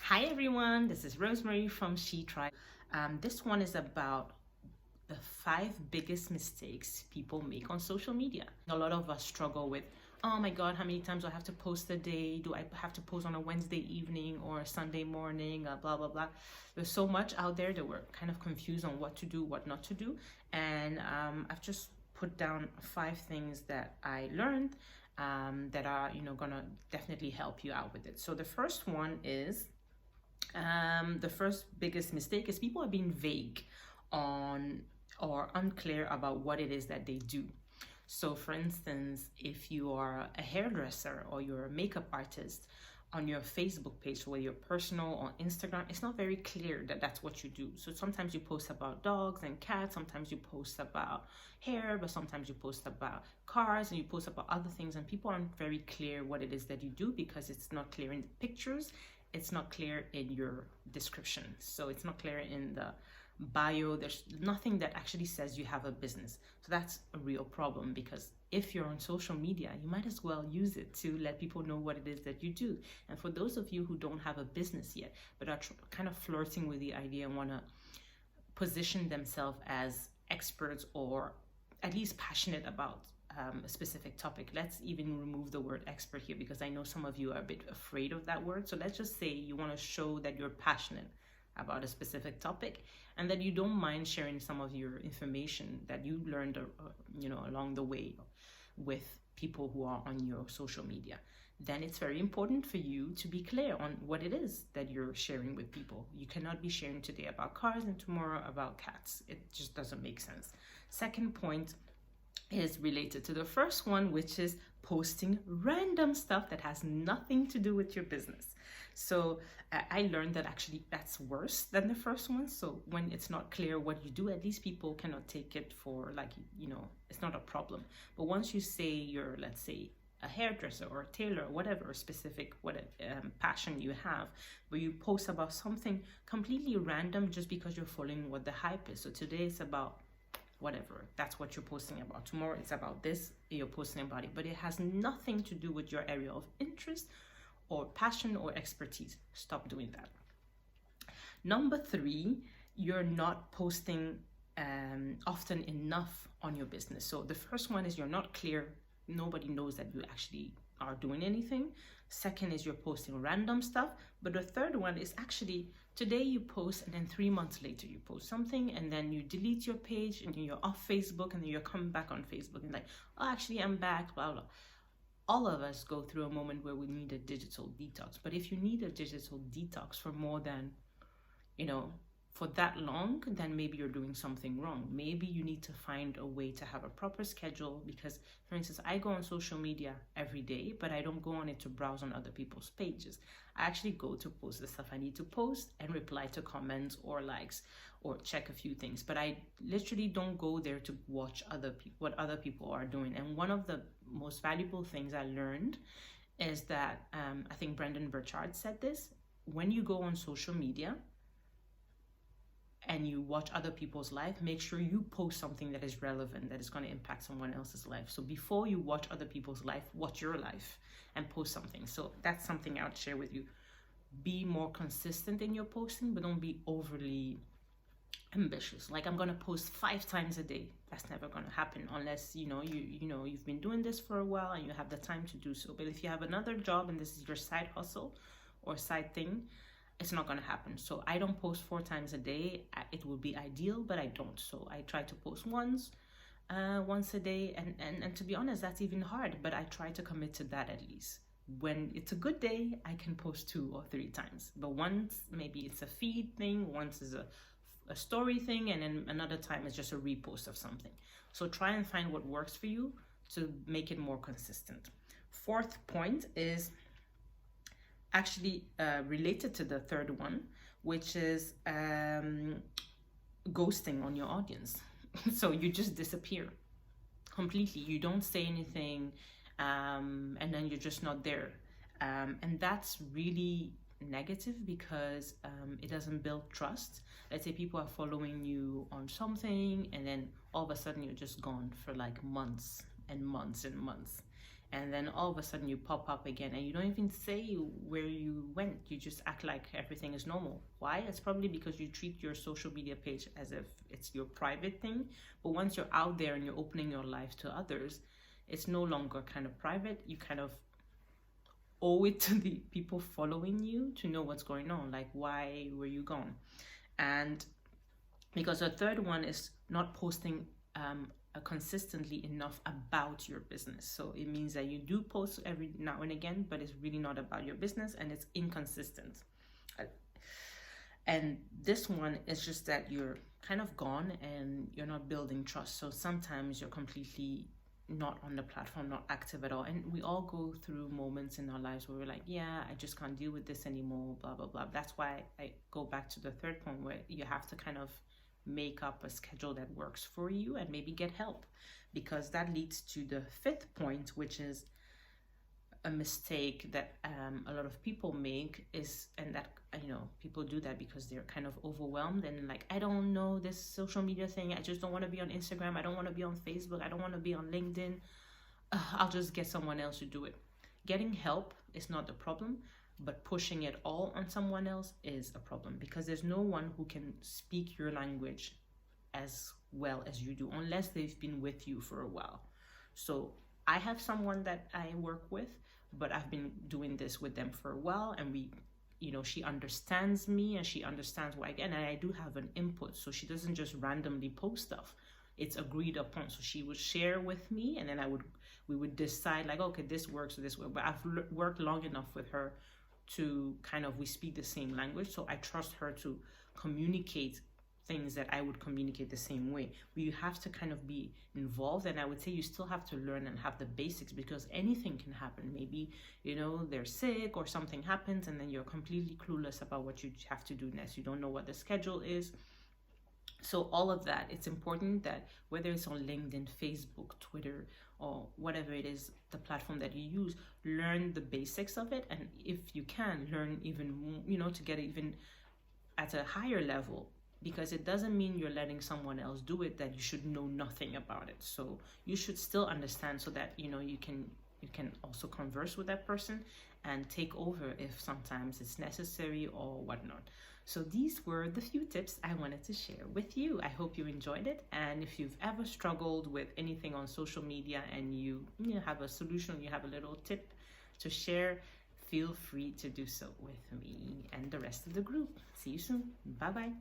Hi everyone, this is Rosemary from She Tribe. This one is about the 5 biggest mistakes people make on social media. A lot of us struggle with, oh my God, how many times do I have to post a day? Do I have to post on a Wednesday evening or a Sunday morning? Blah, blah, blah. There's so much out there that we're kind of confused on what to do, what not to do. And I've just put down 5 things that I learned that are, gonna definitely help you out with it. So the first one is the first biggest mistake is people are being vague on or unclear about what it is that they do. So, for instance, if you are a hairdresser or you're a makeup artist, on your Facebook page, whether you're personal or Instagram, it's not very clear that that's what you do. So sometimes you post about dogs and cats, sometimes you post about hair, but sometimes you post about cars and you post about other things, and people aren't very clear what it is that you do because it's not clear in the pictures, it's not clear in your description, so it's not clear in the bio. There's nothing that actually says you have a business. So that's a real problem, because if you're on social media, you might as well use it to let people know what it is that you do. And for those of you who don't have a business yet but are kind of flirting with the idea and want to position themselves as experts or at least passionate about a specific topic. Let's even remove the word expert here, because I know some of you are a bit afraid of that word. So let's just say you want to show that you're passionate about a specific topic and that you don't mind sharing some of your information that you learned along the way with people who are on your social media. Then it's very important for you to be clear on what it is that you're sharing with people. You cannot be sharing today about cars and tomorrow about cats. It just doesn't make sense. Second point is related to the first one, which is posting random stuff that has nothing to do with your business. So I learned that actually that's worse than the first one. So when it's not clear what you do, at least people cannot take it for it's not a problem. But once you say you're, let's say, a hairdresser or a tailor or whatever specific passion you have, where you post about something completely random just because you're following what the hype is. So today it's about whatever, that's what you're posting about. Tomorrow it's about this, you're posting about it, but it has nothing to do with your area of interest or passion or expertise. Stop doing that. Number 3, you're not posting often enough on your business. So the first one is you're not clear. Nobody knows that you actually are doing anything. Second is you're posting random stuff. But the third one is actually today you post and then 3 months later you post something and then you delete your page and you're off Facebook and then you're coming back on Facebook and like, oh, actually I'm back, blah, blah. All of us go through a moment where we need a digital detox. But if you need a digital detox for more than, for that long, then maybe you're doing something wrong. Maybe you need to find a way to have a proper schedule, because, for instance, I go on social media every day, but I don't go on it to browse on other people's pages. I actually go to post the stuff I need to post and reply to comments or likes or check a few things. But I literally don't go there to watch what other people are doing. And one of the most valuable things I learned is that, I think Brendon Burchard said this, when you go on social media, and you watch other people's life, make sure you post something that is relevant, that is going to impact someone else's life. So before you watch other people's life, watch your life and post something. So that's something I would share with you. Be more consistent in your posting, but don't be overly ambitious. Like, I'm going to post 5 times a day. That's never going to happen unless, you've been doing this for a while and you have the time to do so. But if you have another job and this is your side hustle or side thing, it's not going to happen. So I don't post 4 times a day. It would be ideal, but I don't. So I try to post once a day. And to be honest, that's even hard, but I try to commit to that at least. When it's a good day, I can post 2 or 3 times. But once, maybe it's a feed thing, once is a story thing, and then another time is just a repost of something. So try and find what works for you to make it more consistent. 4th point is actually related to the 3rd one, which is ghosting on your audience. So you just disappear completely. You don't say anything, and then you're just not there. And that's really negative, because it doesn't build trust. Let's say people are following you on something and then all of a sudden you're just gone for like months and months and months. and then all of a sudden you pop up again and you don't even say where you went. You just act like everything is normal. Why? It's probably because you treat your social media page as if it's your private thing. But once you're out there and you're opening your life to others, it's no longer kind of private. You kind of owe it to the people following you to know what's going on, like why were you gone. And because the third one is not posting consistently enough about your business. So it means that you do post every now and again, but it's really not about your business and it's inconsistent. And this one is just that you're kind of gone and you're not building trust. So sometimes you're completely not on the platform, not active at all. And we all go through moments in our lives where we're like, yeah, I just can't deal with this anymore, blah, blah, blah. That's why I go back to the third point where you have to kind of make up a schedule that works for you and maybe get help, because that leads to the fifth point, which is a mistake that a lot of people make is, and that people do that because they're kind of overwhelmed and like, I don't know this social media thing, I just don't want to be on Instagram, I don't want to be on Facebook, I don't want to be on LinkedIn, I'll just get someone else to do it. Getting help is not the problem, but pushing it all on someone else is a problem, because there's no one who can speak your language as well as you do unless they've been with you for a while. So I have someone that I work with, but I've been doing this with them for a while, and she understands me and she understands why, and I do have an input, so she doesn't just randomly post stuff. It's agreed upon. So she would share with me, and then we would decide like, okay, this works or this way. But I've worked long enough with her to we speak the same language, so I trust her to communicate things that I would communicate the same way. But you have to kind of be involved, and I would say you still have to learn and have the basics, because anything can happen. Maybe they're sick or something happens, and then you're completely clueless about what you have to do next. You don't know what the schedule is. So all of that, it's important that whether it's on LinkedIn, Facebook, Twitter, or whatever it is, the platform that you use, learn the basics of it. And if you can, learn even, to get even at a higher level, because it doesn't mean you're letting someone else do it that you should know nothing about it. So you should still understand, so that, you can also converse with that person and take over if sometimes it's necessary or whatnot. So these were the few tips I wanted to share with you. I hope you enjoyed it. And if you've ever struggled with anything on social media and you have a solution, you have a little tip to share, feel free to do so with me and the rest of the group. See you soon. Bye-bye.